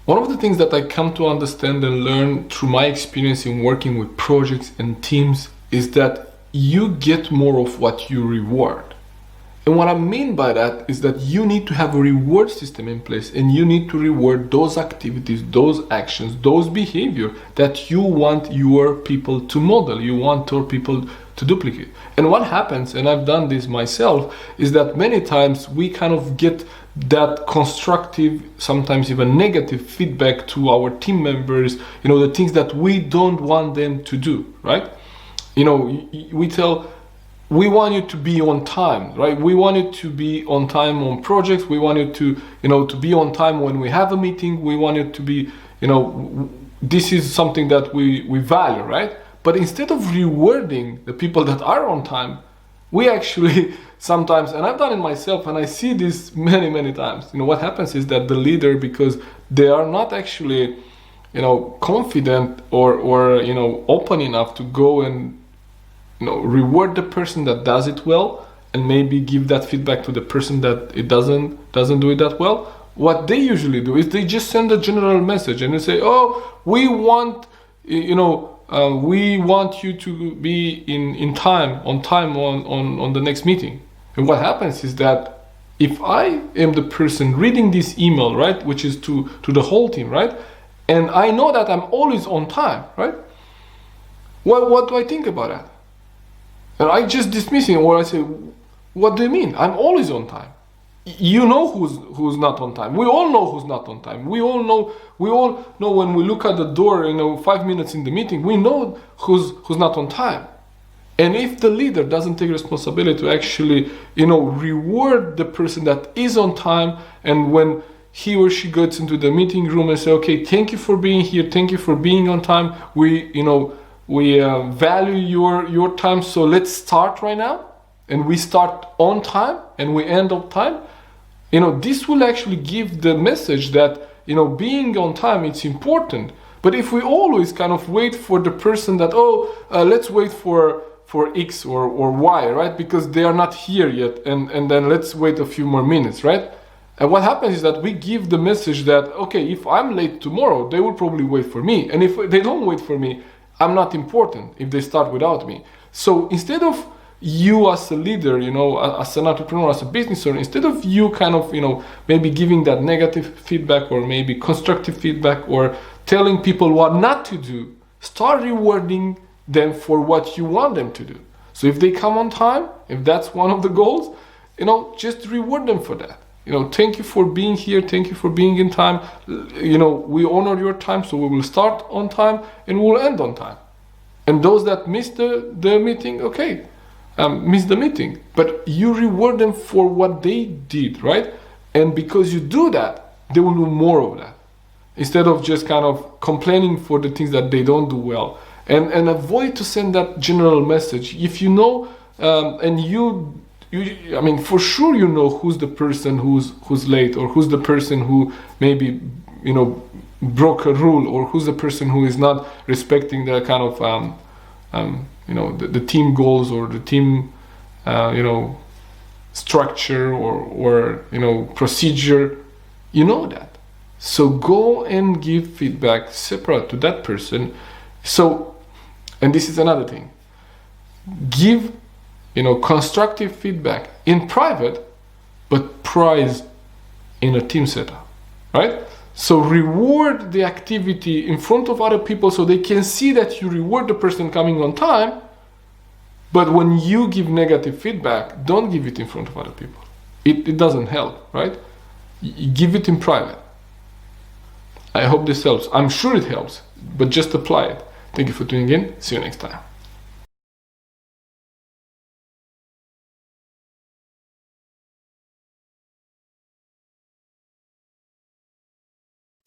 One of the things that I come to understand and learn through my experience in working with projects and teams is that you get more of what you reward. And what I mean by that is that you need to have a reward system in place, and you need to reward those activities, those actions, those behavior that you want your people to model, you want your people to duplicate. And what happens, and I've done this myself, is that many times we kind of get that constructive, sometimes even negative feedback to our team members, the things that we don't want them to do, right? We want you to be on time, right? We want you to be on time on projects. We want you to be on time when we have a meeting. We want you to be, this is something that we value, right? But instead of rewarding the people that are on time, we actually sometimes, and I've done it myself, and I see this many, many times, what happens is that the leader, because they are not actually, confident or open enough to go and reward the person that does it well, and maybe give that feedback to the person that it doesn't do it that well. What they usually do is they just send a general message and they say, "Oh, we want you to be on time on the next meeting." And what happens is that if I am the person reading this email, right, which is to the whole team, right, and I know that I'm always on time, right, what do I think about that? And I just dismiss it, or I say, what do you mean? I'm always on time. You know who's not on time. We all know who's not on time. We all know when we look at the door, 5 minutes in the meeting, we know who's not on time. And if the leader doesn't take responsibility to actually, reward the person that is on time, and when he or she gets into the meeting room and say, okay, thank you for being here, thank you for being on time, we value your time, so let's start right now, and we start on time and we end on time. This will actually give the message that being on time, it's important. But if we always kind of wait for the person that let's wait for X or Y, right, because they are not here yet, and then let's wait a few more minutes, right? And what happens is that we give the message that, okay, if I'm late tomorrow, they will probably wait for me, and if they don't wait for me, I'm not important if they start without me. So instead of you as a leader, as an entrepreneur, as a business owner, instead of you kind of, maybe giving that negative feedback or maybe constructive feedback or telling people what not to do, start rewarding them for what you want them to do. So if they come on time, if that's one of the goals, just reward them for that. Thank you for being here. Thank you for being in time. We honor your time, so we will start on time and we'll end on time. And those that miss the meeting, okay, miss the meeting. But you reward them for what they did, right? And because you do that, they will do more of that. Instead of just kind of complaining for the things that they don't do well. And avoid to send that general message. If for sure who's the person who's late, or who's the person who maybe broke a rule, or who's the person who is not respecting the kind of the team goals or the team structure or procedure. That. So go and give feedback separate to that person. So, and this is another thing. Give constructive feedback in private, but prize in a team setup, right? So reward the activity in front of other people so they can see that you reward the person coming on time. But when you give negative feedback, don't give it in front of other people. It doesn't help, right? You give it in private. I hope this helps. I'm sure it helps, but just apply it. Thank you for tuning in. See you next time.